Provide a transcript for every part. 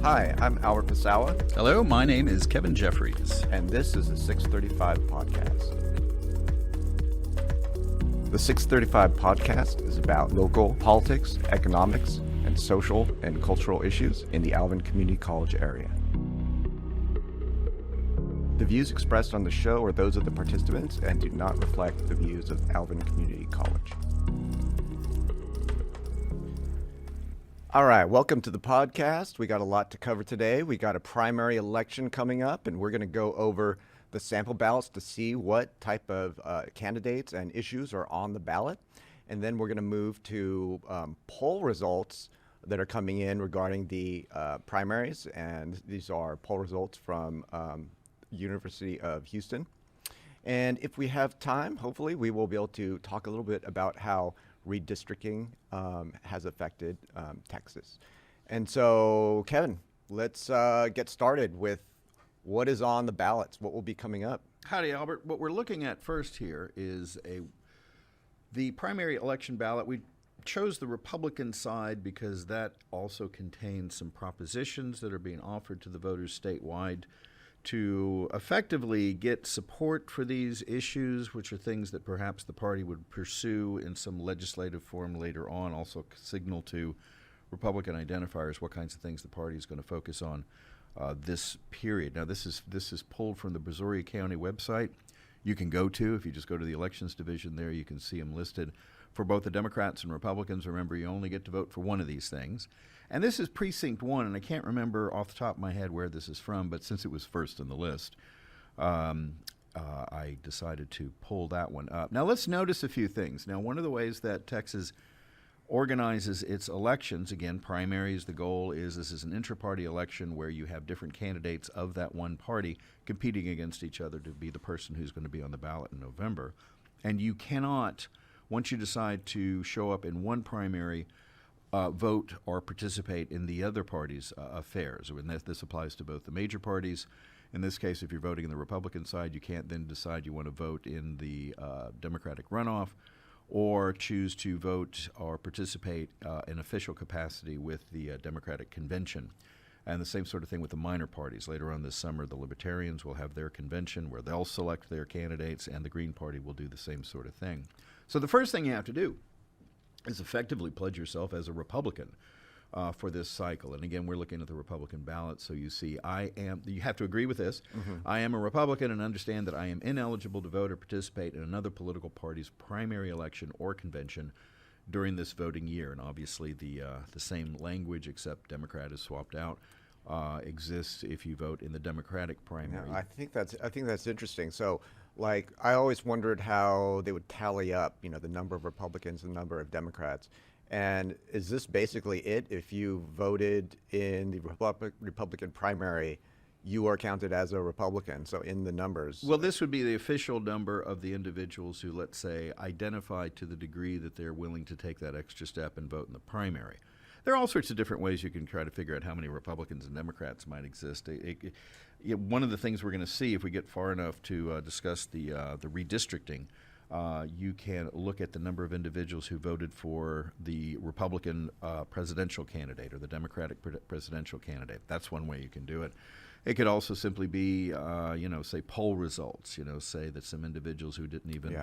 Hi, I'm Albert Pasaoa. Hello, my name is Kevin Jefferies. And this is the 635 Podcast. The 635 Podcast is about local politics, economics, and social and cultural issues in the Alvin Community College area. The views expressed on the show are those of the participants and do not reflect the views of Alvin Community College. All right, welcome to the podcast. We got a lot to cover today. We got a primary election coming up, and we're going to go over the sample ballots to see what type of candidates and issues are on the ballot. And then we're going to move to poll results that are coming in regarding the primaries. And these are poll results from University of Houston. And if we have time, hopefully we will be able to talk a little bit about how redistricting has affected Texas. And so, Kevin, let's get started with what is on the ballots, what will be coming up. Howdy, Albert. What we're looking at first here is the primary election ballot. We chose the Republican side because that also contains some propositions that are being offered to the voters statewide to effectively get support for these issues, which are things that perhaps the party would pursue in some legislative form later on, also signal to Republican identifiers what kinds of things the party is going to focus on this period. Now, this is pulled from the Brazoria County website. You can go to, if you just go to the elections division there, you can see them listed for both the Democrats and Republicans. Remember, you only get to vote for one of these things. And this is Precinct 1, and I can't remember off the top of my head where this is from, but since it was first in the list, I decided to pull that one up. Now, let's notice a few things. Now, one of the ways that Texas organizes its elections, again, primaries, the goal is this is an intra-party election where you have different candidates of that one party competing against each other to be the person who's going to be on the ballot in November. And you cannot, once you decide to show up in one primary, vote or participate in the other party's affairs. And this applies to both the major parties. In this case, if you're voting in the Republican side, you can't then decide you want to vote in the Democratic runoff or choose to vote or participate in official capacity with the Democratic convention. And the same sort of thing with the minor parties. Later on this summer, the Libertarians will have their convention where they'll select their candidates, and the Green Party will do the same sort of thing. So the first thing you have to do is effectively pledge yourself as a Republican for this cycle. And again, we're looking at the Republican ballot, so you see you have to agree with this. Mm-hmm. I am a Republican and understand that I am ineligible to vote or participate in another political party's primary election or convention during this voting year. And obviously the same language, except Democrat is swapped out, exists if you vote in the Democratic primary. Yeah, I think that's interesting. So, like, I always wondered how they would tally up, the number of Republicans and the number of Democrats. And is this basically it? If you voted in the Republican primary, you are counted as a Republican, so in the numbers. Well, this would be the official number of the individuals who, let's say, identify to the degree that they're willing to take that extra step and vote in the primary. There are all sorts of different ways you can try to figure out how many Republicans and Democrats might exist. One of the things we're going to see if we get far enough to discuss the redistricting, you can look at the number of individuals who voted for the Republican presidential candidate or the Democratic presidential candidate. That's one way you can do it. It could also simply be, say poll results, say that some individuals who didn't even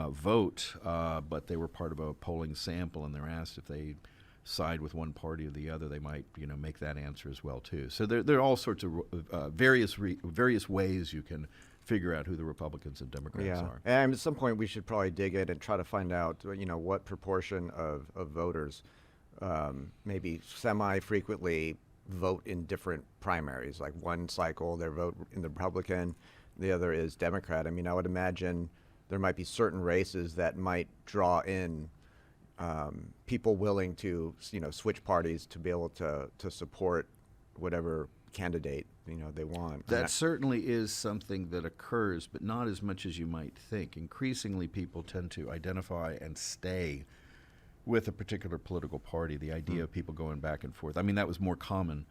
vote, but they were part of a polling sample and they're asked if they side with one party or the other, they might, make that answer as well too. So there are all sorts of various ways you can figure out who the Republicans and Democrats are. And at some point we should probably dig in and try to find out, what proportion of voters maybe semi-frequently vote in different primaries. Like one cycle, they vote in the Republican, the other is Democrat. I mean, I would imagine there might be certain races that might draw in people willing to, switch parties to be able to support whatever candidate, they want. That certainly is something that occurs, but not as much as you might think. Increasingly, people tend to identify and stay with a particular political party. The idea of people going back and forth. I mean, that was more common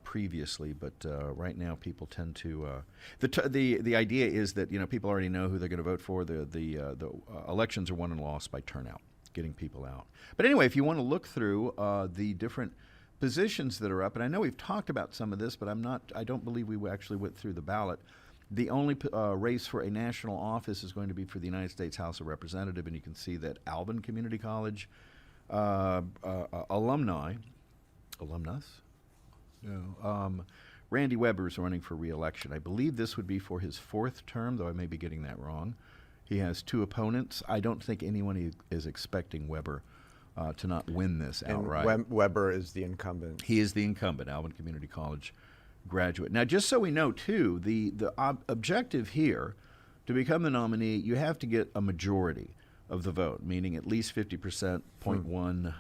previously, but right now people tend to. The idea is that people already know who they're going to vote for. The elections are won and lost by turnout, getting people out. But anyway, if you want to look through the different positions that are up, and I know we've talked about some of this, but I don't believe we actually went through the ballot. The only race for a national office is going to be for the United States House of Representatives, and you can see that Alvin Community College alumnus, no, Randy Weber is running for re-election. I believe this would be for his 4th term, though I may be getting that wrong. He has 2 opponents. I don't think anyone is expecting Weber to not win this outright. And Weber is the incumbent. He is the incumbent, Alvin Community College graduate. Now, just so we know, too, the objective here, to become the nominee, you have to get a majority of the vote, meaning at least 50%, 0.1,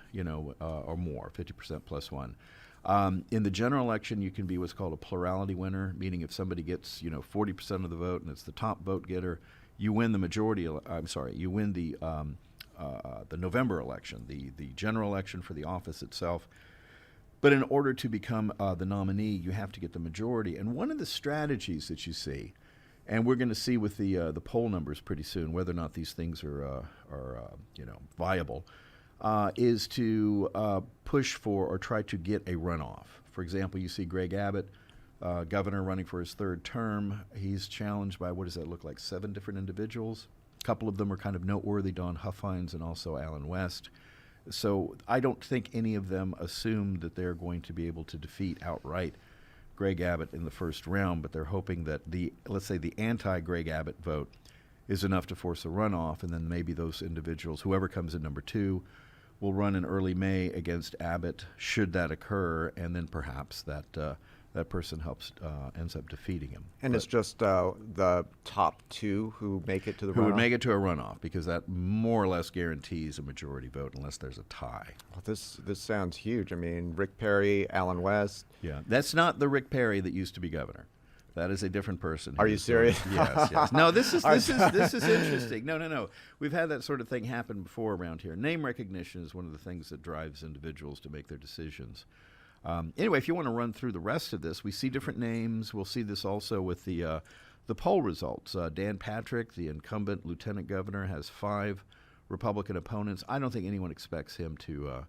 or more, 50% plus 1. In the general election, you can be what's called a plurality winner, meaning if somebody gets 40% of the vote and it's the top vote getter, you win the majority. You win the November election, the general election for the office itself. But in order to become the nominee, you have to get the majority. And one of the strategies that you see, and we're going to see with the poll numbers pretty soon whether or not these things are viable, is to push for or try to get a runoff. For example, you see Greg Abbott, governor, running for his 3rd term. He's challenged by, what does that look like, 7 different individuals. A couple of them are kind of noteworthy, Don Huffines and also Alan West. So I don't think any of them assume that they're going to be able to defeat outright Greg Abbott in the 1st round, but they're hoping that let's say the anti-Greg Abbott vote is enough to force a runoff, and then maybe those individuals, whoever comes in number 2, will run in early May against Abbott, should that occur, and then perhaps that person ends up defeating him. And it's just the top 2 who make it to the runoff? Who would make it to a runoff, because that more or less guarantees a majority vote unless there's a tie. Well, this sounds huge. I mean, Rick Perry, Alan West. Yeah, that's not the Rick Perry that used to be governor. That is a different person. Are you serious? Yes. No, this is interesting. No. We've had that sort of thing happen before around here. Name recognition is one of the things that drives individuals to make their decisions. Anyway, if you want to run through the rest of this, we see different names. We'll see this also with the poll results. Dan Patrick, the incumbent lieutenant governor, has 5 Republican opponents. I don't think anyone expects him to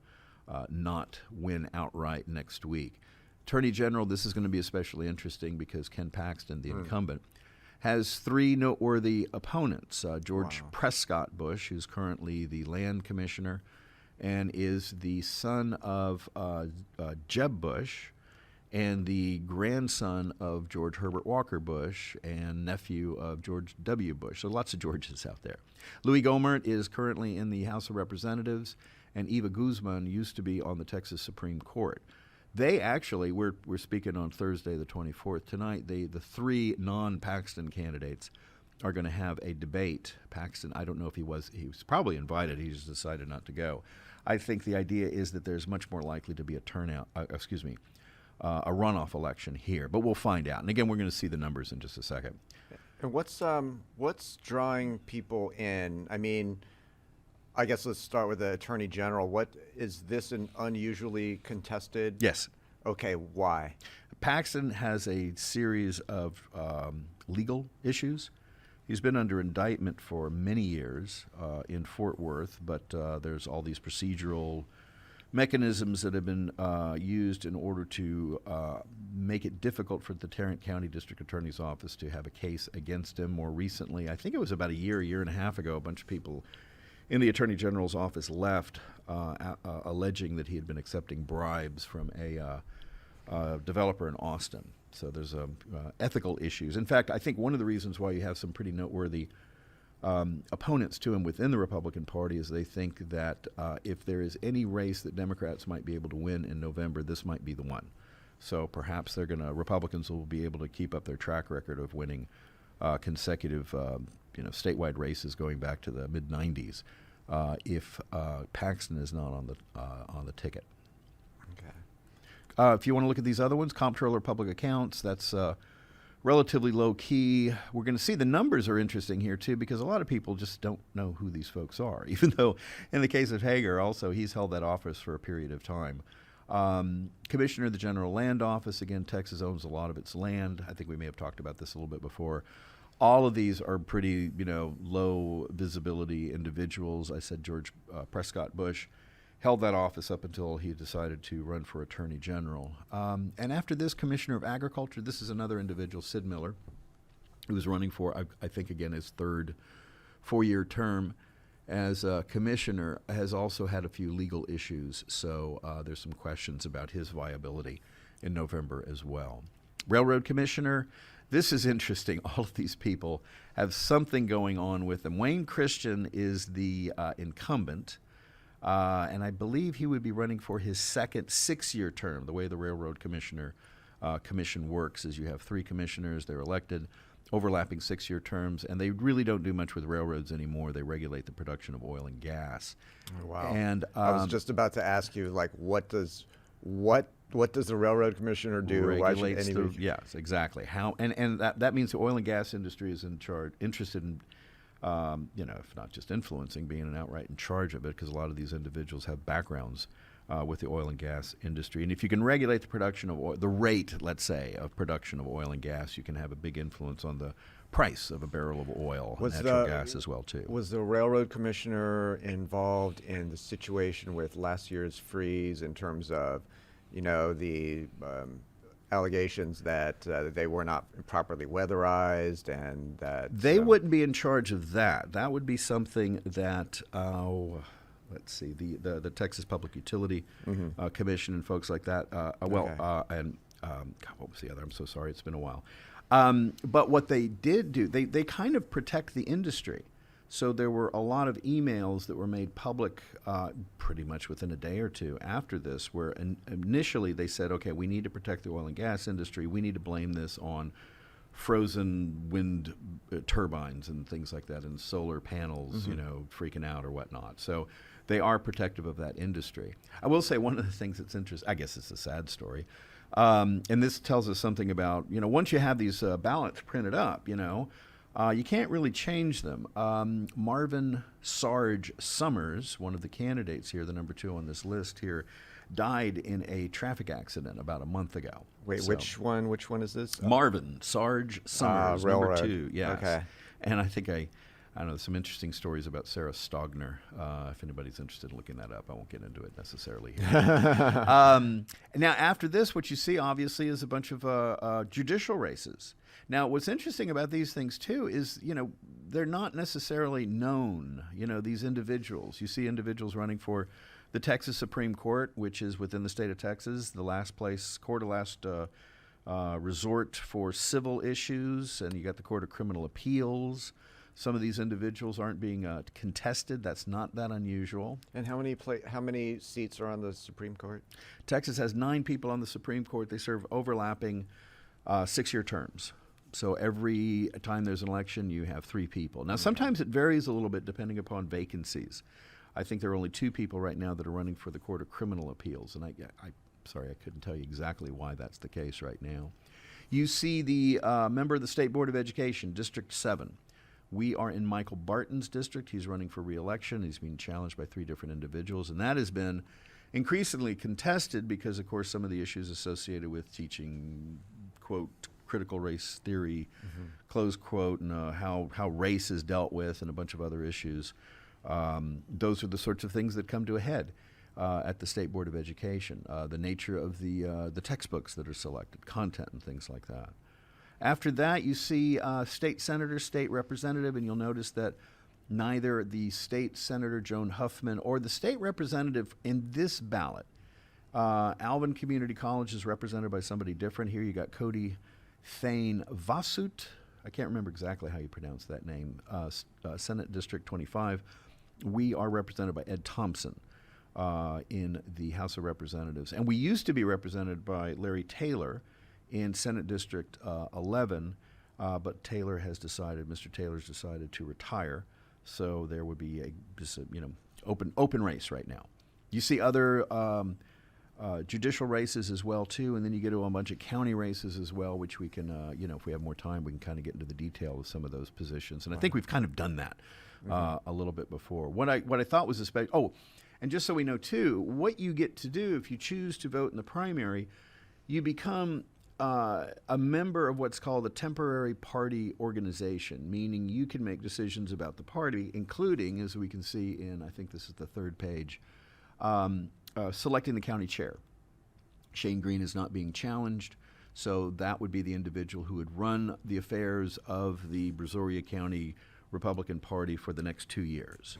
not win outright next week. Attorney General, this is going to be especially interesting because Ken Paxton, the incumbent, has 3 noteworthy opponents. George Prescott Bush, who's currently the land commissioner and is the son of Jeb Bush and the grandson of George Herbert Walker Bush and nephew of George W. Bush. So lots of Georges out there. Louis Gohmert is currently in the House of Representatives, and Eva Guzman used to be on the Texas Supreme Court. They actually, we're speaking on Thursday the 24th tonight, the 3 non-Paxton candidates are going to have a debate. Paxton, I don't know if he was probably invited, he just decided not to go. I think the idea is that there's much more likely to be a runoff election here, but we'll find out. And again, we're going to see the numbers in just a second. And what's drawing people in? I mean, I guess let's start with the Attorney General. What is this an unusually contested? Yes. Okay, why? Paxton has a series of legal issues. He's been under indictment for many years in Fort Worth, but there's all these procedural mechanisms that have been used in order to make it difficult for the Tarrant County District Attorney's Office to have a case against him. More recently, I think it was about a year and a half ago, a bunch of people in the Attorney General's office left alleging that he had been accepting bribes from a developer in Austin. So there's ethical issues. In fact, I think one of the reasons why you have some pretty noteworthy opponents to him within the Republican Party is they think that if there is any race that Democrats might be able to win in November, this might be the one. So perhaps Republicans will be able to keep up their track record of winning consecutive statewide races going back to the mid-'90s if Paxton is not on the ticket. Okay. If you want to look at these other ones, Comptroller of Public Accounts, that's relatively low key. We're going to see the numbers are interesting here too, because a lot of people just don't know who these folks are, even though in the case of Hager also, he's held that office for a period of time. Commissioner of the General Land Office, again, Texas owns a lot of its land. I think we may have talked about this a little bit before. All of these are pretty, low visibility individuals. I said George Prescott Bush held that office up until he decided to run for Attorney General. And after this, Commissioner of Agriculture, this is another individual, Sid Miller, who was running for, I think, again, his third four-year term as commissioner, has also had a few legal issues. So there's some questions about his viability in November as well. Railroad Commissioner, this is interesting. All of these people have something going on with them. Wayne Christian is the incumbent. And I believe he would be running for his second 6-year term. The way the Railroad Commission works is you have 3 commissioners, they're elected, overlapping 6-year terms, and they really don't do much with railroads anymore. They regulate the production of oil and gas. Oh, wow. And I was just about to ask you, like, what does the Railroad Commissioner do? Regulates yes, exactly. How and that means the oil and gas industry is interested in if not just influencing, being an outright in charge of it, because a lot of these individuals have backgrounds with the oil and gas industry. And if you can regulate the production of oil, the rate, let's say, of production of oil and gas, you can have a big influence on the price of a barrel of oil and natural gas as well, too. Was the Railroad Commissioner involved in the situation with last year's freeze in terms of, the allegations that they were not properly weatherized and that they wouldn't be in charge of that? That would be something that let's see, the Texas Public Utility Commission and folks like that. God, what was the other? I'm so sorry, it's been a while. But what they did do, they kind of protect the industry. So there were a lot of emails that were made public pretty much within a day or two after this, where initially they said, okay, we need to protect the oil and gas industry. We need to blame this on frozen wind turbines and things like that, and solar panels, freaking out or whatnot. So they are protective of that industry. I will say one of the things that's interesting, I guess it's a sad story, and this tells us something about, once you have these ballots printed up, you can't really change them. Marvin Sarge Summers, one of the candidates here, the number 2 on this list here, died in a traffic accident about a month ago. Wait, which one is this? Marvin Sarge Summers, number 2. Yes. Okay. And I think I know some interesting stories about Sarah Stogner. If anybody's interested in looking that up, I won't get into it necessarily here. Now, after this, what you see, obviously, is a bunch of judicial races. Now, what's interesting about these things, too, is, they're not necessarily known, these individuals. You see individuals running for the Texas Supreme Court, which is within the state of Texas, the last resort for civil issues, and you got the Court of Criminal Appeals. Some of these individuals aren't being contested. That's not that unusual. And how many seats are on the Supreme Court? Texas has 9 people on the Supreme Court. They serve overlapping 6-year terms. So every time there's an election, you have 3 people. Now, sometimes it varies a little bit depending upon vacancies. I think there are only 2 people right now that are running for the Court of Criminal Appeals, and I'm sorry, I couldn't tell you exactly why that's the case right now. You see the member of the State Board of Education, District 7. We are in Michael Barton's district. He's running for re-election. He's being challenged by 3 different individuals, and that has been increasingly contested because, of course, some of the issues associated with teaching, quote, critical race theory, close quote, and how race is dealt with, and a bunch of other issues. Those are the sorts of things that come to a head at the State Board of Education. The nature of the textbooks that are selected, content, and things like that. After that, you see state senator, state representative, and you'll notice that neither the state senator, Joan Huffman, or the state representative in this ballot, Alvin Community College, is represented by somebody different. Here you got Cody Thane Vasut. I can't remember exactly how you pronounce that name. Senate District 25. We are represented by Ed Thompson in the House of Representatives. And we used to be represented by Larry Taylor in Senate District 11, but Mr. Taylor's decided to retire. So there would be just a open race right now. You see other judicial races as well, too, and then you get to a bunch of county races as well, which we can, if we have more time, we can kind of get into the detail of some of those positions. And I think we've kind of done that a little bit before. What I thought was and just so we know, too, what you get to do if you choose to vote in the primary, you become a member of what's called a temporary party organization, meaning you can make decisions about the party, including, as we can see in, I think this is the 3rd page, selecting the county chair. Shane Green is not being challenged, so that would be the individual who would run the affairs of the Brazoria County Republican Party for the next 2 years.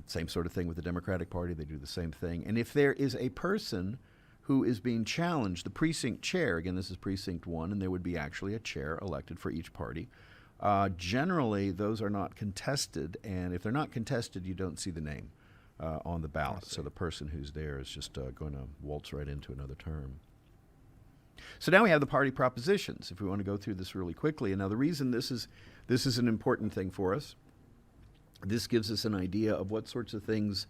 Same sort of thing with the Democratic Party. They do the same thing. And if there is a person who is being challenged, the precinct chair, again, this is precinct 1, and there would be actually a chair elected for each party. Generally, those are not contested, and if they're not contested, you don't see the name on the ballot. So the person who's there is just going to waltz right into another term. So now we have the party propositions, if we want to go through this really quickly. And now the reason this is an important thing for us, this gives us an idea of what sorts of things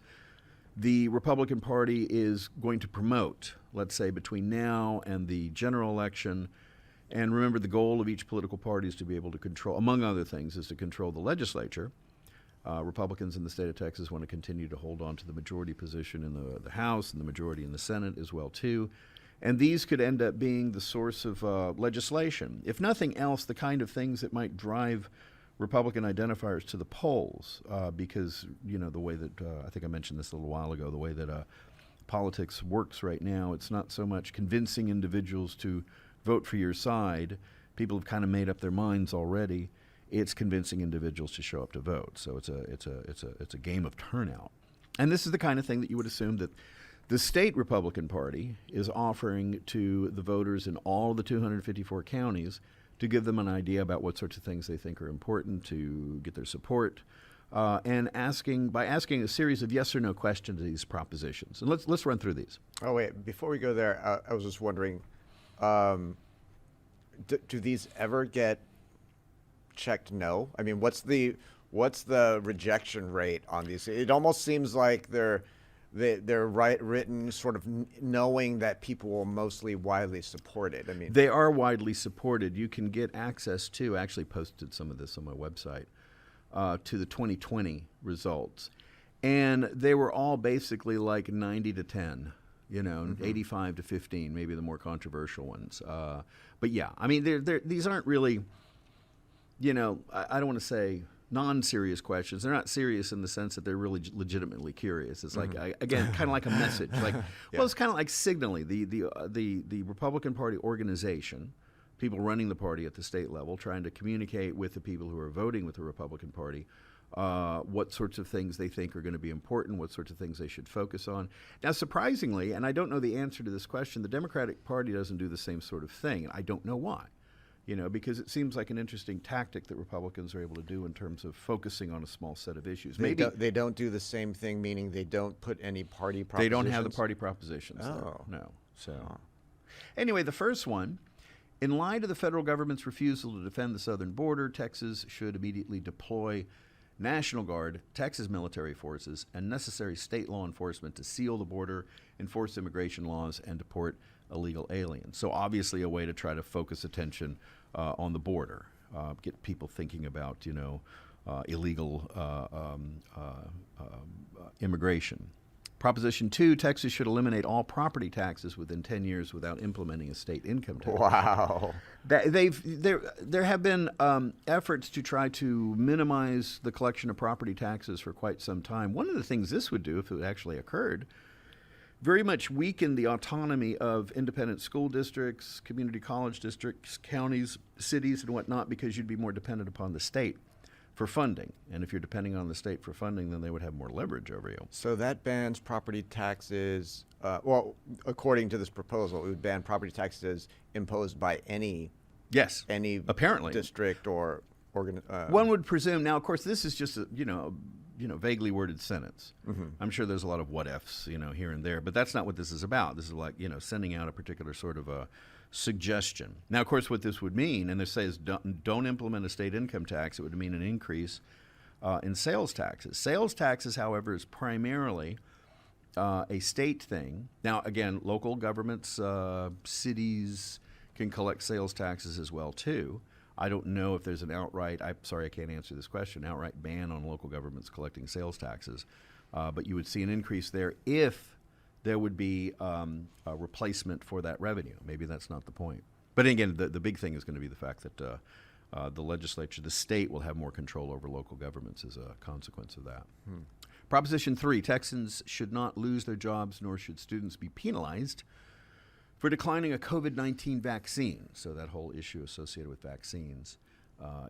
the Republican Party is going to promote, let's say, between now and the general election. And remember, the goal of each political party is to be able to control, among other things, is to control the legislature. Republicans in the state of Texas want to continue to hold on to the majority position in the House and the majority in the Senate as well, too. And these could end up being the source of legislation. If nothing else, the kind of things that might drive Republican identifiers to the polls, because, the way that, I think I mentioned this a little while ago, the way that politics works right now, it's not so much convincing individuals to vote for your side. People have kind of made up their minds already. It's convincing individuals to show up to vote. So it's a game of turnout. And this is the kind of thing that you would assume that the state Republican Party is offering to the voters in all the 254 counties to give them an idea about what sorts of things they think are important to get their support, and by asking a series of yes or no questions to these propositions. And let's run through these. Oh, wait, before we go there, I was just wondering, do these ever get checked no? I mean, what's the rejection rate on these? It almost seems like they're written sort of knowing that people will mostly widely support it. I mean, they are widely supported. You can get access to, I actually posted some of this on my website, to the 2020 results. And they were all basically like 90 to 10, 85 to 15, maybe the more controversial ones. But yeah, I mean, these aren't really, I don't want to say non-serious questions. They're not serious in the sense that they're really legitimately curious. It's like, again, kind of like a message. Like, well, it's kind of like signaling the Republican Party organization, people running the party at the state level, trying to communicate with the people who are voting with the Republican Party what sorts of things they think are going to be important, what sorts of things they should focus on. Now, surprisingly, and I don't know the answer to this question, the Democratic Party doesn't do the same sort of thing, and I don't know why. Because it seems like an interesting tactic that Republicans are able to do in terms of focusing on a small set of issues. Maybe they don't do the same thing, meaning they don't put any party propositions? They don't have the party propositions. Oh. No. So, anyway, the first one, in light of the federal government's refusal to defend the southern border, Texas should immediately deploy National Guard, Texas military forces, and necessary state law enforcement to seal the border, enforce immigration laws, and deport illegal aliens. So obviously a way to try to focus attention on the border, get people thinking about, illegal immigration. Proposition 2, Texas should eliminate all property taxes within 10 years without implementing a state income tax. Wow. There have been efforts to try to minimize the collection of property taxes for quite some time. One of the things this would do, if it actually occurred, very much weaken the autonomy of independent school districts, community college districts, counties, cities, and whatnot, because you'd be more dependent upon the state for funding. And if you're depending on the state for funding, then they would have more leverage over you. So that bans property taxes, according to this proposal, it would ban property taxes imposed by any apparently district or one would presume. Now, of course, this is just a vaguely worded sentence. I'm sure there's a lot of what ifs, here and there, but that's not what this is about. This is like, sending out a particular sort of a suggestion. Now, of course, what this would mean, and this says don't implement a state income tax, it would mean an increase in sales taxes. Sales taxes, however, is primarily a state thing. Now, again, local governments, cities can collect sales taxes as well, too. I don't know if there's an outright, I can't answer this question, outright ban on local governments collecting sales taxes. But you would see an increase there if there would be a replacement for that revenue. Maybe that's not the point. But again, the big thing is going to be the fact that the legislature, the state, will have more control over local governments as a consequence of that. Proposition 3, Texans should not lose their jobs, nor should students be penalized for declining a COVID-19 vaccine. So that whole issue associated with vaccines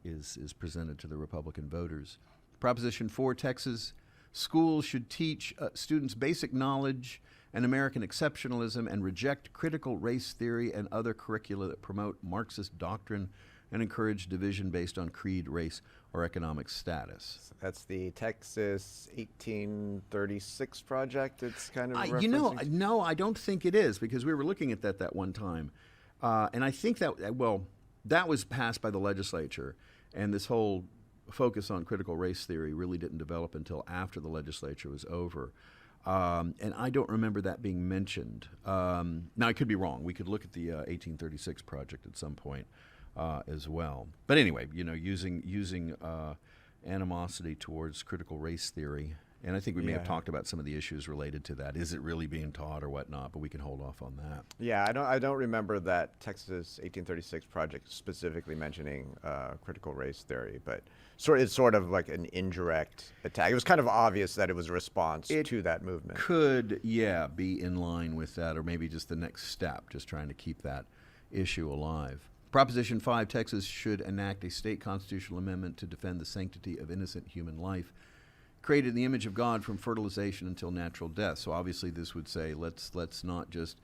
is presented to the Republican voters. Proposition 4, Texas schools should teach students basic knowledge and American exceptionalism and reject critical race theory and other curricula that promote Marxist doctrine and encourage division based on creed, race, or economic status. That's the Texas 1836 project. It's kind of no, I don't think it is, because we were looking at that one time. And I think that was passed by the legislature, and this whole focus on critical race theory really didn't develop until after the legislature was over. And I don't remember that being mentioned. Now, I could be wrong. We could look at the 1836 project at some point as well. But anyway, using animosity towards critical race theory, and I think we may have talked about some of the issues related to that. Is it really being taught or whatnot? But we can hold off on that. Yeah, I don't remember that Texas 1836 project specifically mentioning critical race theory, but it's sort of like an indirect attack. It was kind of obvious that it was a response to that movement. Could, be in line with that, or maybe just the next step, just trying to keep that issue alive. Proposition 5, Texas should enact a state constitutional amendment to defend the sanctity of innocent human life, created in the image of God from fertilization until natural death. So obviously this would say let's not just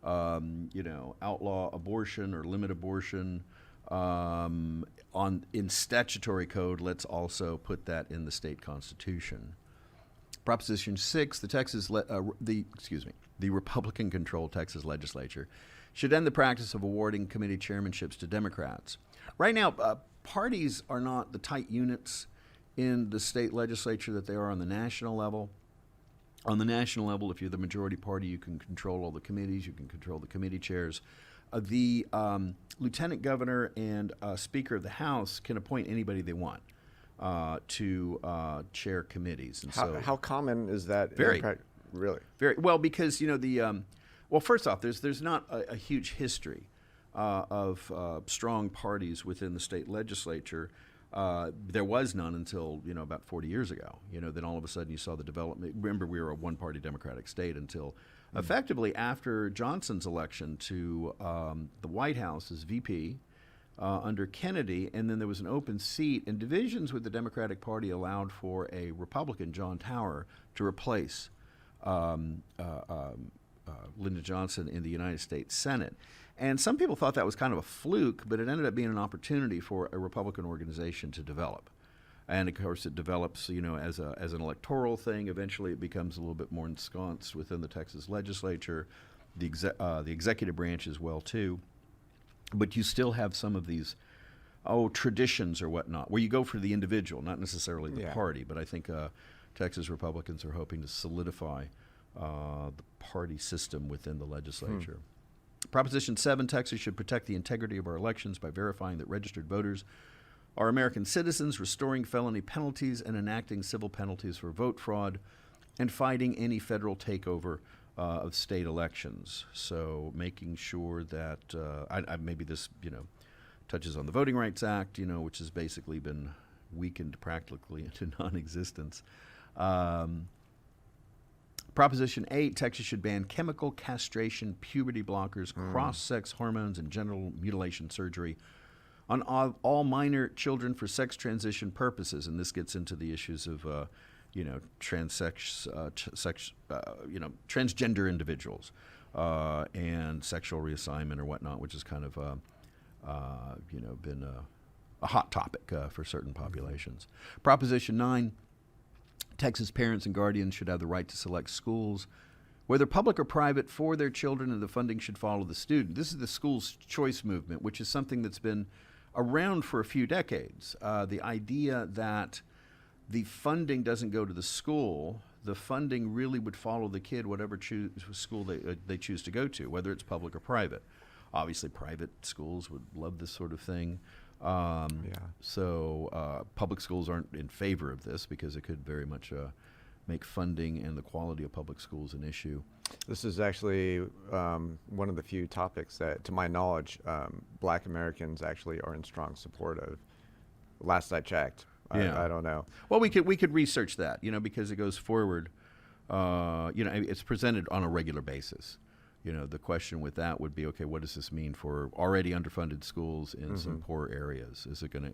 outlaw abortion or limit abortion in statutory code. Let's also put that in the state constitution. Proposition 6, the Republican-controlled Texas legislature should end the practice of awarding committee chairmanships to Democrats. Right now, parties are not the tight units in the state legislature that they are on the national level. On the national level, if you're the majority party, you can control all the committees, you can control the committee chairs. The lieutenant governor and speaker of the House can appoint anybody they want to chair committees. And how common is that? Very. Really? Very well, because first off, there's not a huge history of strong parties within the state legislature. There was none until about 40 years ago. Then all of a sudden you saw the development. Remember, we were a one-party Democratic state until effectively after Johnson's election to the White House as VP under Kennedy, and then there was an open seat, and divisions with the Democratic Party allowed for a Republican, John Tower, to replace Lyndon Johnson in the United States Senate. And some people thought that was kind of a fluke, but it ended up being an opportunity for a Republican organization to develop. And of course it develops, as an electoral thing. Eventually it becomes a little bit more ensconced within the Texas legislature, the executive branch as well too. But you still have some of these traditions or whatnot, where you go for the individual, not necessarily the party. But I think Texas Republicans are hoping to solidify the party system within the legislature. Proposition 7, Texas should protect the integrity of our elections by verifying that registered voters are American citizens, restoring felony penalties and enacting civil penalties for vote fraud, and fighting any federal takeover of state elections. So making sure that maybe this touches on the Voting Rights Act, which has basically been weakened practically into non-existence. Proposition 8, Texas should ban chemical castration, puberty blockers, cross-sex hormones, and genital mutilation surgery on all minor children for sex transition purposes. And this gets into the issues of, transgender individuals and sexual reassignment or whatnot, which is kind of, been a hot topic for certain populations. Proposition 9, Texas parents and guardians should have the right to select schools, whether public or private, for their children, and the funding should follow the student. This is the school's choice movement, which is something that's been around for a few decades. The idea that the funding doesn't go to the school, the funding really would follow the kid, whatever school they choose to go to, whether it's public or private. Obviously, private schools would love this sort of thing. So public schools aren't in favor of this because it could very much make funding and the quality of public schools an issue. This is actually one of the few topics that, to my knowledge, Black Americans actually are in strong support of. Last I checked. I don't know. Well, we could research that, because it goes forward. It's presented on a regular basis. The question with that would be, okay, what does this mean for already underfunded schools in some poor areas? Is it going to,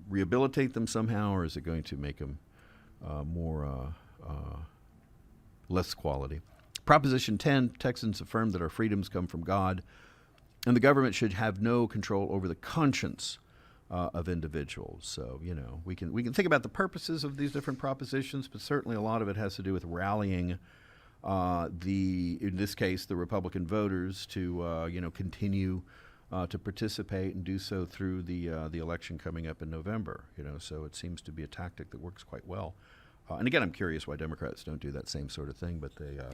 rehabilitate them somehow, or is it going to make them more less quality? Proposition 10, Texans affirm that our freedoms come from God, and the government should have no control over the conscience of individuals. So, we can think about the purposes of these different propositions, but certainly a lot of it has to do with rallying in this case, the Republican voters to continue to participate and do so through the election coming up in November. So it seems to be a tactic that works quite well. And again, I'm curious why Democrats don't do that same sort of thing, but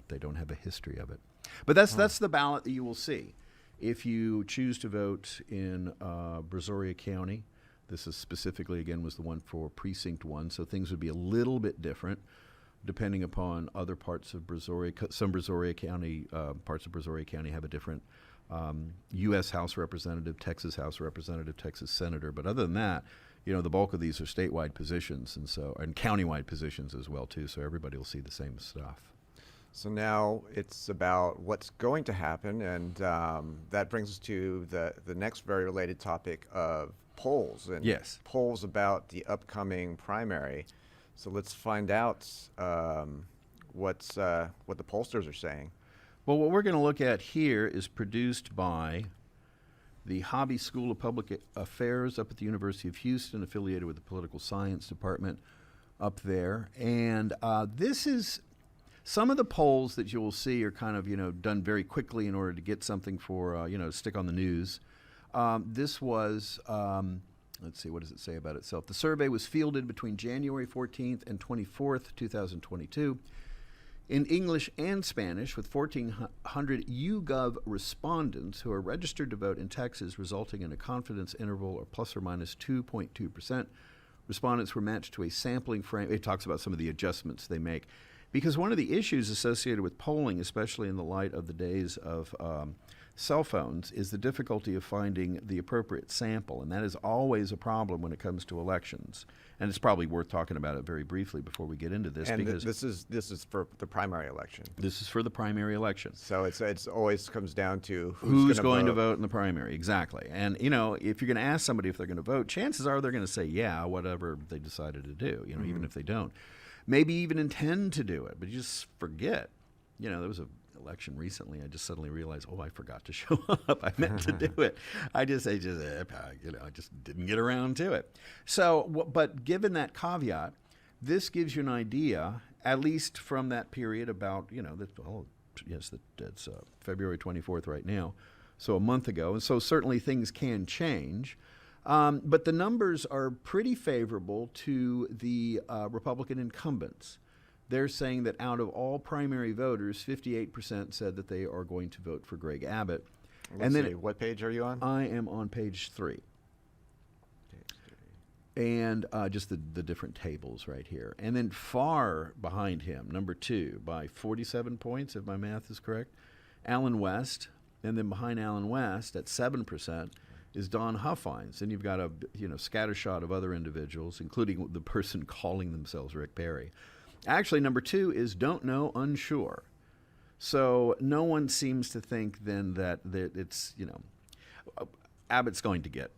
they don't have a history of it. But that's the ballot that you will see. If you choose to vote in Brazoria County, this is specifically, again, was the one for Precinct 1, so things would be a little bit different depending upon other parts of Brazoria. Some Brazoria County, parts of Brazoria County have a different U.S. House Representative, Texas House Representative, Texas Senator. But other than that, the bulk of these are statewide positions and countywide positions as well, too, so everybody will see the same stuff. So now it's about what's going to happen, and that brings us to the next very related topic of polls. And yes. Polls about the upcoming primary. So let's find out what the pollsters are saying. Well, what we're going to look at here is produced by the Hobby School of Public Affairs up at the University of Houston, affiliated with the Political Science Department up there. And this is some of the polls that you will see are kind of, done very quickly in order to get something for, to stick on the news. This was, let's see, what does it say about itself? The survey was fielded between January 14th and 24th, 2022, in English and Spanish, with 1,400 YouGov respondents who are registered to vote in Texas, resulting in a confidence interval of plus or minus 2.2%. Respondents were matched to a sampling frame. It talks about some of the adjustments they make. Because one of the issues associated with polling, especially in the light of the days of cell phones, is the difficulty of finding the appropriate sample, and that is always a problem when it comes to elections. And it's probably worth talking about it very briefly before we get into this. And because this is for the primary election. This is for the primary election. So it's always comes down to who's going to vote in the primary, exactly. And if you're going to ask somebody if they're going to vote, chances are they're going to say yeah, whatever they decided to do. Even if they don't. Maybe even intend to do it, but you just forget. There was an election recently. I just suddenly realized, I forgot to show up. I meant to do it. I just didn't get around to it. So, but given that caveat, this gives you an idea, at least from that period about, that's February 24th right now, so a month ago. And so certainly things can change. But the numbers are pretty favorable to the Republican incumbents. They're saying that out of all primary voters, 58% said that they are going to vote for Greg Abbott. Let's see, what page are you on? I am on page 3. And just the different tables right here. And then far behind him, number 2, by 47 points, if my math is correct, Allen West. And then behind Allen West at 7%. Is Don Huffines. And you've got a scattershot of other individuals, including the person calling themselves Rick Perry. Actually, number 2 is don't know, unsure. So no one seems to think then that it's, Abbott's going to get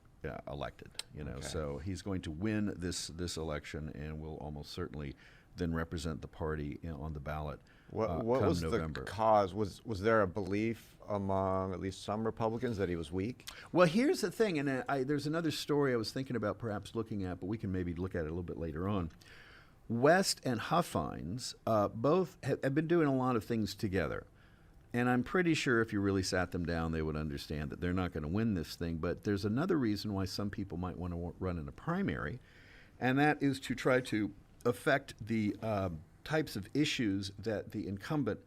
elected. Okay. So he's going to win this election and will almost certainly then represent the party on the ballot. What was November. The cause? Was there a belief among at least some Republicans that he was weak? Well, here's the thing, and there's another story I was thinking about perhaps looking at, but we can maybe look at it a little bit later on. West and Huffines both have been doing a lot of things together. And I'm pretty sure if you really sat them down, they would understand that they're not going to win this thing. But there's another reason why some people might want to run in a primary, and that is to try to affect the types of issues that the incumbent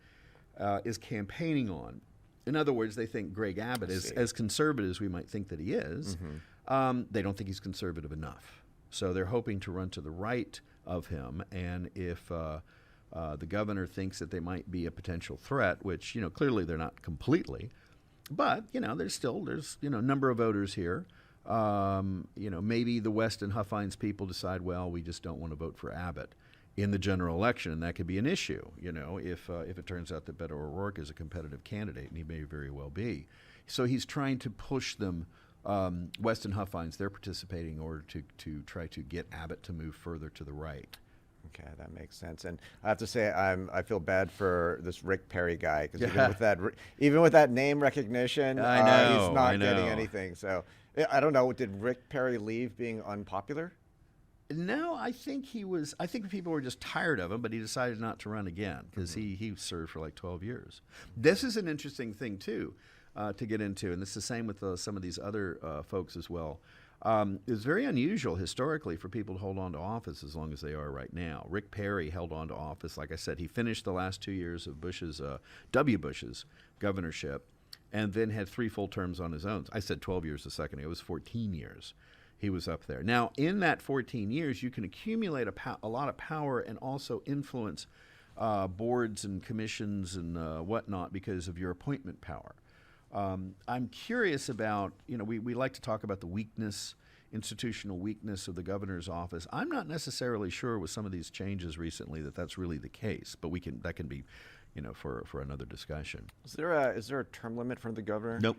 is campaigning on. In other words, they think Greg Abbott is as conservative as we might think that he is. They don't think he's conservative enough. So they're hoping to run to the right of him. And if the governor thinks that they might be a potential threat, which, clearly they're not completely, but, there's a number of voters here maybe the Weston Huffines people decide, well, we just don't want to vote for Abbott in the general election, and that could be an issue, if it turns out that Beto O'Rourke is a competitive candidate, and he may very well be. So he's trying to push them, Weston Huffines, they're participating in order to try to get Abbott to move further to the right. Okay, that makes sense. And I have to say, I feel bad for this Rick Perry guy, because even with that name recognition, he's not getting anything. So I don't know. Did Rick Perry leave being unpopular? No, I think people were just tired of him, but he decided not to run again because he served for like 12 years. This is an interesting thing too to get into, and it's the same with some of these other folks as well. It's very unusual historically for people to hold on to office as long as they are right now. Rick Perry held on to office. Like I said, he finished the last 2 years of W. Bush's governorship, and then had 3 full terms on his own. I said 12 years a second ago. It was 14 years. He was up there. Now, in that 14 years, you can accumulate a lot of power and also influence boards and commissions and whatnot because of your appointment power. I'm curious about, we like to talk about the institutional weakness of the governor's office. I'm not necessarily sure with some of these changes recently that that's really the case, but that can be, for another discussion. Is there a term limit for the governor? Nope.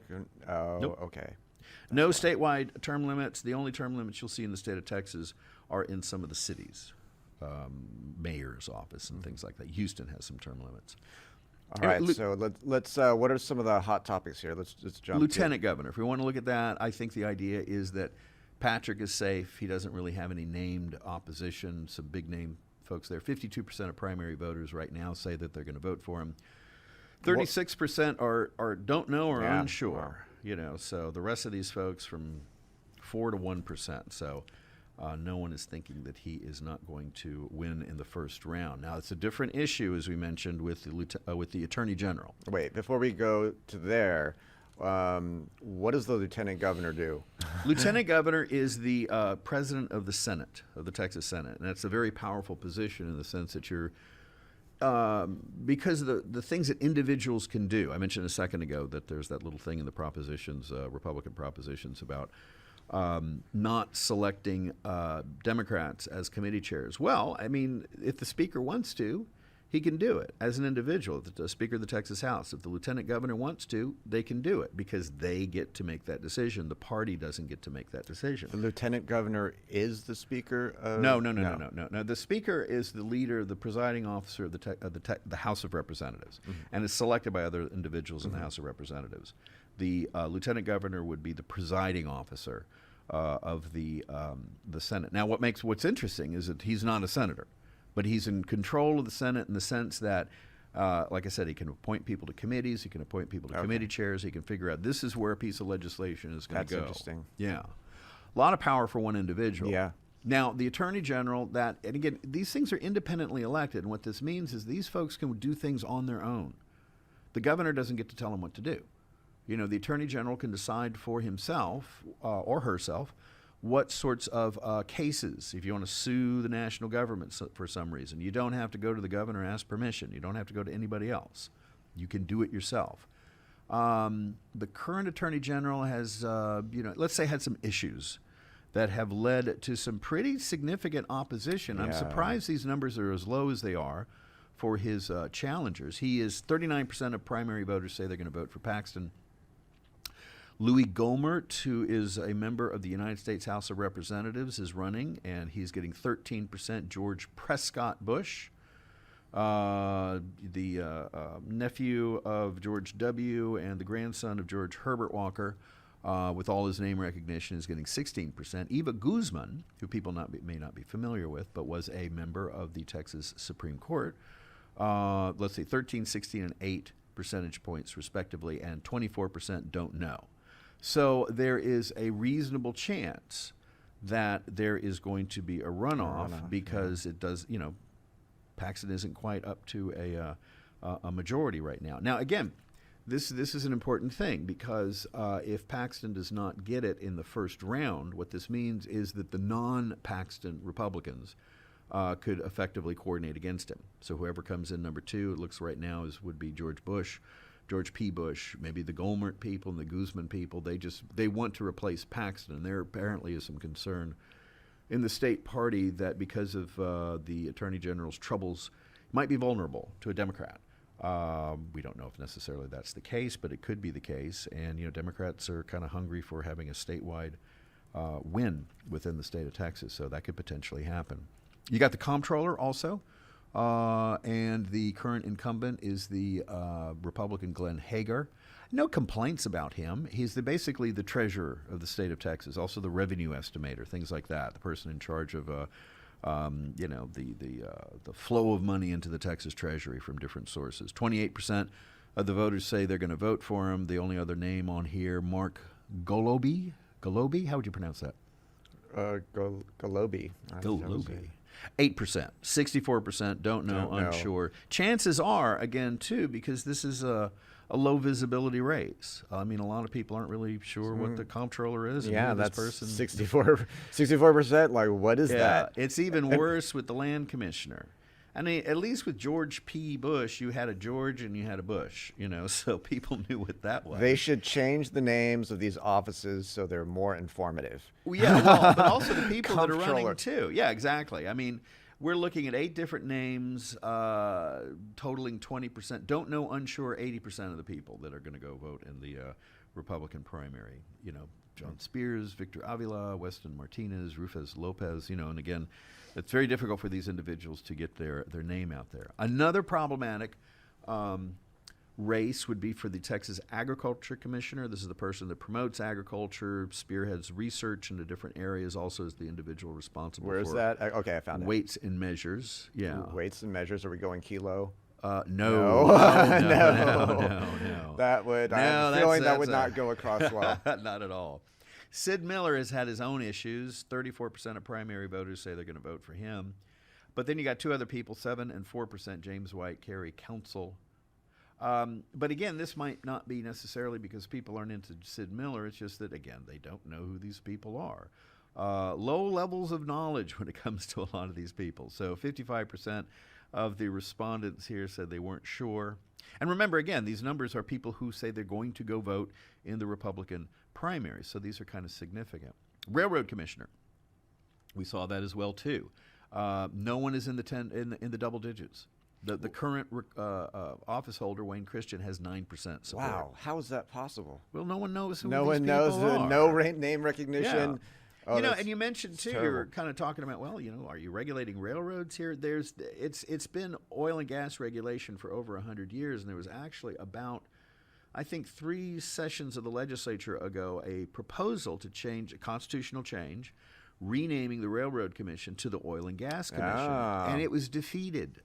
Oh, nope. Okay. No statewide term limits. The only term limits you'll see in the state of Texas are in some of the cities, mayor's office and things like that. Houston has some term limits. All right, so let's what are some of the hot topics here? Let's jump. Lieutenant governor. If we want to look at that, I think the idea is that Patrick is safe. He doesn't really have any named opposition, some big name folks there. 52% of primary voters right now say that they're going to vote for him. 36% are don't know or are unsure. So the rest of these folks from 4 to 1%. So no one is thinking that he is not going to win in the first round. Now, it's a different issue, as we mentioned, with the Attorney General. Wait, before we go to there, what does the Lieutenant Governor do? Lieutenant Governor is the president of the Senate, of the Texas Senate, and that's a very powerful position in the sense that you're because of the things that individuals can do. I mentioned a second ago that there's that little thing in the propositions, Republican propositions, about not selecting Democrats as committee chairs. Well, I mean, if the Speaker wants to, he can do it as an individual, the Speaker of the Texas House. If the Lieutenant Governor wants to, they can do it because they get to make that decision. The party doesn't get to make that decision. The Lieutenant Governor is the Speaker of... No. The Speaker is the leader, the presiding officer of the House of Representatives, and is selected by other individuals in the House of Representatives. The Lieutenant Governor would be the presiding officer of the Senate. Now, what's interesting is that he's not a senator, but he's in control of the Senate in the sense that, like I said, he can appoint people to committees, he can appoint people to committee chairs, he can figure out this is where a piece of legislation is going to go. That's interesting. Yeah. A lot of power for one individual. Yeah. Now, the Attorney General, and again, these things are independently elected, and what this means is these folks can do things on their own. The governor doesn't get to tell them what to do. The Attorney General can decide for himself or herself what sorts of cases, if you want to sue the national government for some reason. You don't have to go to the governor and ask permission. You don't have to go to anybody else. You can do it yourself. The current Attorney General has, let's say had some issues that have led to some pretty significant opposition. I'm surprised these numbers are as low as they are for his challengers. 39% of primary voters say they're going to vote for Paxton. Louis Gohmert, who is a member of the United States House of Representatives, is running, and he's getting 13%. George Prescott Bush, the nephew of George W. and the grandson of George Herbert Walker, with all his name recognition, is getting 16%. Eva Guzman, who people may not be familiar with, but was a member of the Texas Supreme Court, 13, 16, and 8 percentage points respectively, and 24% don't know. So there is a reasonable chance that there is going to be a runoff because it does, Paxton isn't quite up to a majority right now. Now, again, this is an important thing because if Paxton does not get it in the first round, what this means is that the non-Paxton Republicans could effectively coordinate against him. So whoever comes in number 2, it looks right now would be George Bush. George P. Bush, maybe the Gohmert people and the Guzman people, they want to replace Paxton. And there apparently is some concern in the state party that because of the Attorney General's troubles, might be vulnerable to a Democrat. We don't know if necessarily that's the case, but it could be the case. And, Democrats are kind of hungry for having a statewide win within the state of Texas, so that could potentially happen. You got the comptroller also, and the current incumbent is the Republican Glenn Hagar. No complaints about him. He's basically the treasurer of the state of Texas, also the revenue estimator, things like that, the person in charge of the flow of money into the Texas Treasury from different sources. 28% of the voters say they're going to vote for him. The only other name on here, Mark Golobi. Golobi? How would you pronounce that? Golobi. 8%. 64% don't know, unsure. Chances are, again, too, because this is a low visibility race. I mean, a lot of people aren't really sure what the comptroller is. Yeah, that's 64%. Like, what is that? It's even worse with the land commissioner. I mean, at least with George P. Bush, you had a George and you had a Bush, so people knew what that was. They should change the names of these offices so they're more informative. Well, yeah, but also the people that are running, too. Yeah, exactly. I mean, we're looking at 8 different names, totaling 20%. Don't know, unsure, 80% of the people that are going to go vote in the Republican primary. John Spears, Victor Avila, Weston Martinez, Rufus Lopez, and again, it's very difficult for these individuals to get their name out there. Another problematic race would be for the Texas Agriculture Commissioner. This is the person that promotes agriculture, spearheads research into different areas, also is the individual responsible Where is for that? Okay, I found it. Weights and measures. Yeah. Ooh, weights and measures. Are we going kilo? No. No. That would, I'm feeling that would not go across well. Not at all. Sid Miller has had his own issues. 34% of primary voters say they're going to vote for him. But then you got 2 other people, 7% and 4%, James White, Kerry Council. But again, this might not be necessarily because people aren't into Sid Miller. It's just that, again, they don't know who these people are. Low levels of knowledge when it comes to a lot of these people. So 55% of the respondents here said they weren't sure. And remember, again, these numbers are people who say they're going to go vote in the Republican primary. So these are kind of significant. Railroad commissioner. We saw that as well, too. No one is in the double digits. The current office holder, Wayne Christian, has 9% support. Wow, how is that possible? Well, no one knows who no these one knows. people are. No name recognition. Yeah. Oh, and you mentioned too, you're kind of talking about, well, are you regulating railroads here? It's been oil and gas regulation for over 100 years, and there was actually about, I think, 3 sessions of the legislature ago, a proposal to change, a constitutional change, renaming the Railroad Commission to the Oil and Gas Commission, and it was defeated.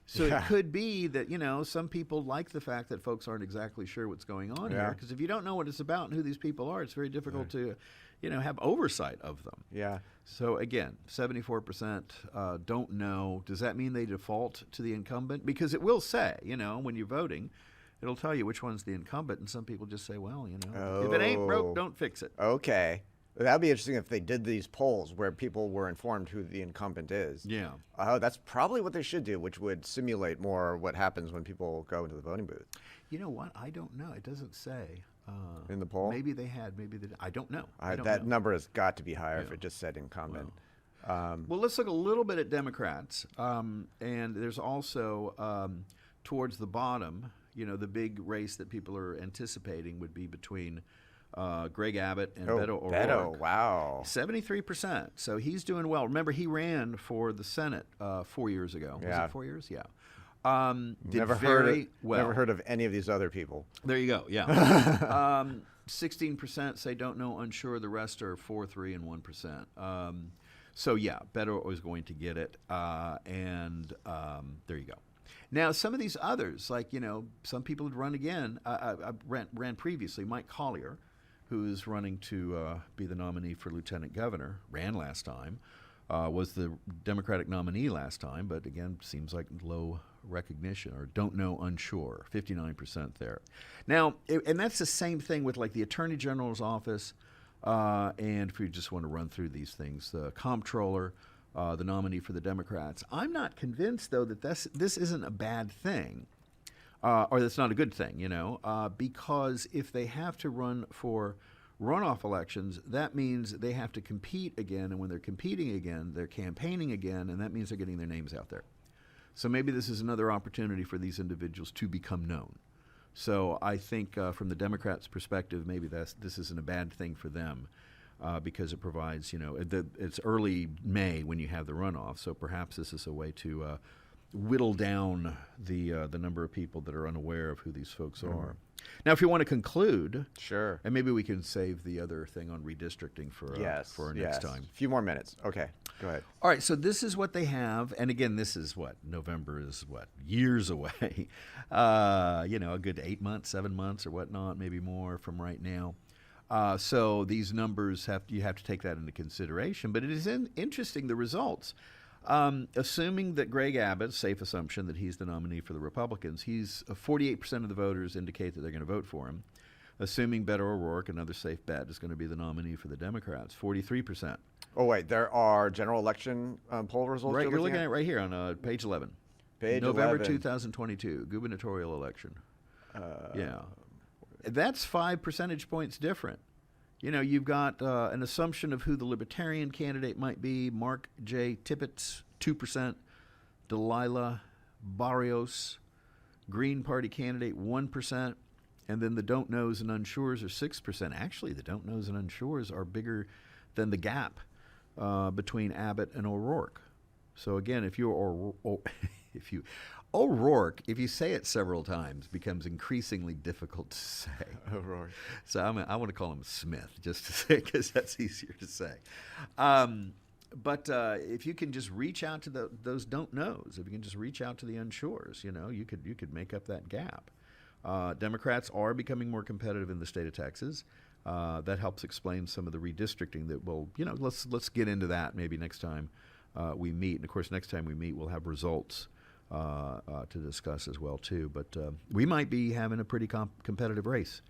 So it could be that, some people like the fact that folks aren't exactly sure what's going on here, because if you don't know what it's about and who these people are, it's very difficult to have oversight of them. Yeah. So again, 74% don't know. Does that mean they default to the incumbent? Because it will say, when you're voting, it'll tell you which one's the incumbent, and some people just say, well, if it ain't broke, don't fix it. Okay. That'd be interesting if they did these polls where people were informed who the incumbent is. Yeah. Oh, that's probably what they should do, which would simulate more what happens when people go into the voting booth. You know what? I don't know. It doesn't say. In the poll? Maybe they had. Maybe they didn't. I don't know. That number has got to be higher if it just said incumbent. Well, let's look a little bit at Democrats. And there's also, towards the bottom, the big race that people are anticipating would be between Greg Abbott and Beto O'Rourke. Beto, wow. 73%. So he's doing well. Remember, he ran for the Senate 4 years ago. Was it 4 years? Yeah. Never heard of any of these other people. There you go. Yeah. 16% say don't know, unsure. The rest are 4, 3, and 1%. So yeah, Beto is going to get it. And there you go. Now, some of these others, like, some people had run again, ran previously. Mike Collier, who's running to be the nominee for lieutenant governor, ran last time, was the Democratic nominee last time, but again, seems like low recognition, or don't know, unsure, 59% there. Now, and that's the same thing with like the Attorney General's office, and if you just want to run through these things, the comptroller, the nominee for the Democrats. I'm not convinced, though, that this isn't a bad thing. or that's not a good thing, because if they have to run for runoff elections, that means they have to compete again, and when they're competing again, they're campaigning again, and that means they're getting their names out there. So maybe this is another opportunity for these individuals to become known. So I think from the Democrats' perspective, maybe this isn't a bad thing for them because it provides, it's early May when you have the runoff, so perhaps this is a way to whittle down the number of people that are unaware of who these folks are. Now, if you want to conclude, sure, and maybe we can save the other thing on redistricting for our next time. A few more minutes. Okay, go ahead. All right, so this is what they have, and again, this is November is years away. A good 8 months, 7 months, or whatnot, maybe more from right now. So these numbers you have to take that into consideration. But it is interesting, the results. Assuming that Greg Abbott, safe assumption that he's the nominee for the Republicans, 48% of the voters indicate that they're going to vote for him. Assuming Beto O'Rourke, another safe bet, is going to be the nominee for the Democrats, 43%. Oh, wait, there are general election poll results? Right, you're looking at it right here on page 11. November 2022, gubernatorial election. Yeah. That's 5 percentage points different. You've got an assumption of who the Libertarian candidate might be. Mark J. Tippett, 2%. Delilah Barrios, Green Party candidate, 1%. And then the don't knows and unsures are 6%. Actually, the don't knows and unsures are bigger than the gap between Abbott and O'Rourke. So again, O'Rourke, if you say it several times, becomes increasingly difficult to say. O'Rourke. So I want to call him Smith, just to say, because that's easier to say. But if you can just reach out to those don't knows, if you can just reach out to the unsures, you could make up that gap. Democrats are becoming more competitive in the state of Texas. That helps explain some of the redistricting that will, let's get into that maybe next time we meet. And of course, next time we meet, we'll have results to discuss as well too. But we might be having a pretty competitive race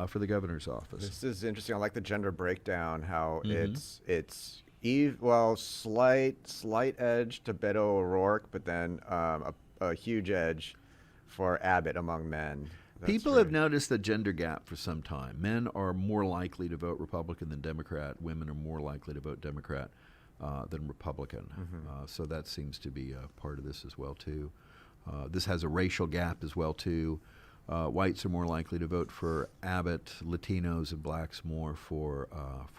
for the governor's office. This is interesting. I like the gender breakdown. How it's slight edge to Beto O'Rourke, but then a huge edge for Abbott among men. People have noticed the gender gap for some time. Men are more likely to vote Republican than Democrat. Women are more likely to vote Democrat than Republican. So that seems to be a part of this as well too. This has a racial gap as well too. Whites are more likely to vote for Abbott. Latinos and blacks more for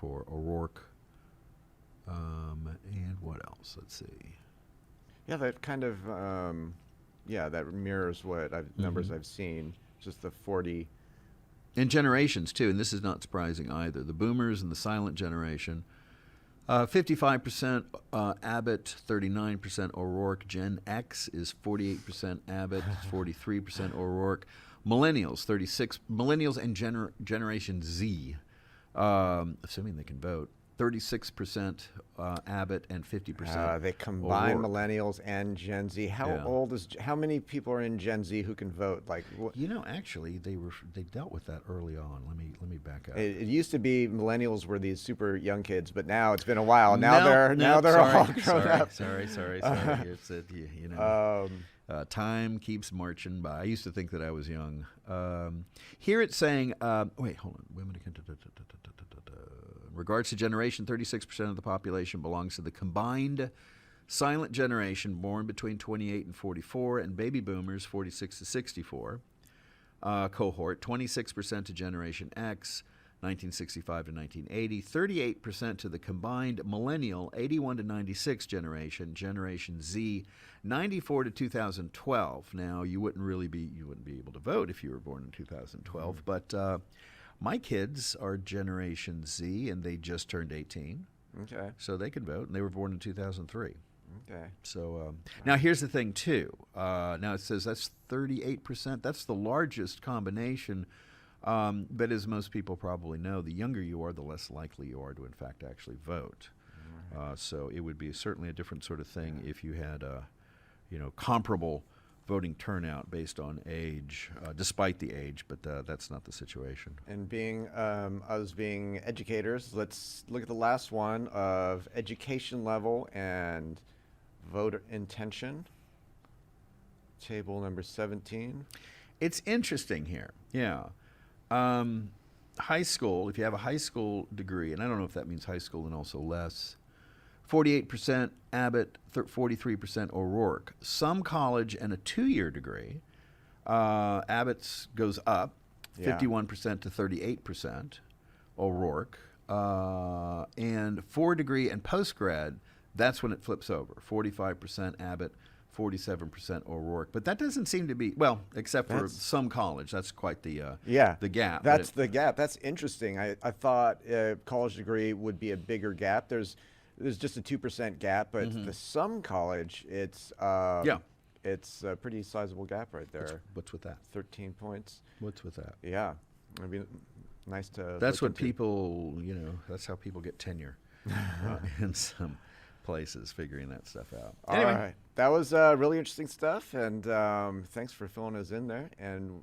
O'Rourke. And what else? Let's see. Yeah, that kind of that mirrors what numbers I've seen. Just the 40. And generations too, and this is not surprising either. The boomers and the silent generation. 55% Abbott, 39% O'Rourke. Gen X is 48% Abbott, 43% O'Rourke. Millennials, 36. Millennials and Generation Z, assuming they can vote, 36% Abbott and 50%. They combine O'Rourke. Millennials and Gen Z. How many people are in Gen Z who can vote? Actually, they dealt with that early on. Let me back up. It used to be Millennials were these super young kids, but now it's been a while. Now they're all grown up. Sorry. Time keeps marching by. I used to think that I was young. Here it's saying, wait, hold on. Women. In regards to generation, 36% of the population belongs to the combined silent generation born between 28 and 44, and baby boomers, 46 to 64 cohort. 26% to Generation X, 1965 to 1980. 38% to the combined millennial, 81 to 96 generation. Generation Z, 94 to 2012. Now, you wouldn't be able to vote if you were born in 2012, but my kids are Generation Z, and they just turned 18. Okay. So they can vote, and they were born in 2003. Okay. So now here's the thing, too. Now it says that's 38%. That's the largest combination. But as most people probably know, the younger you are, the less likely you are to, in fact, actually vote. Right. So it would be certainly a different sort of thing if you had comparable voting turnout based on age, despite the age, but that's not the situation. And being educators, let's look at the last one of education level and voter intention. Table number 17. It's interesting here. Yeah. High school, if you have a high school degree, and I don't know if that means high school and also less, 48% Abbott, 43% O'Rourke. Some college and a 2-year degree, Abbott's goes up 51% to 38%, O'Rourke. And 4-degree and postgrad, that's when it flips over. 45% Abbott, 47% O'Rourke. But that doesn't seem to be, well, except for some college. That's quite the gap. That's the gap. That's interesting. I thought a college degree would be a bigger gap. There's just a 2% gap, but the some college, it's it's a pretty sizable gap right there. What's with that? 13 points. What's with that? Yeah. I mean, nice to That's what into. people, that's how people get tenure in some places, figuring that stuff out. All right. That was really interesting stuff, and thanks for filling us in there. And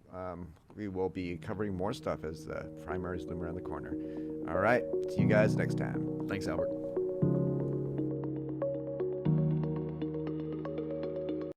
we will be covering more stuff as the primaries loom around the corner. All right. See you guys next time. Thanks, Albert.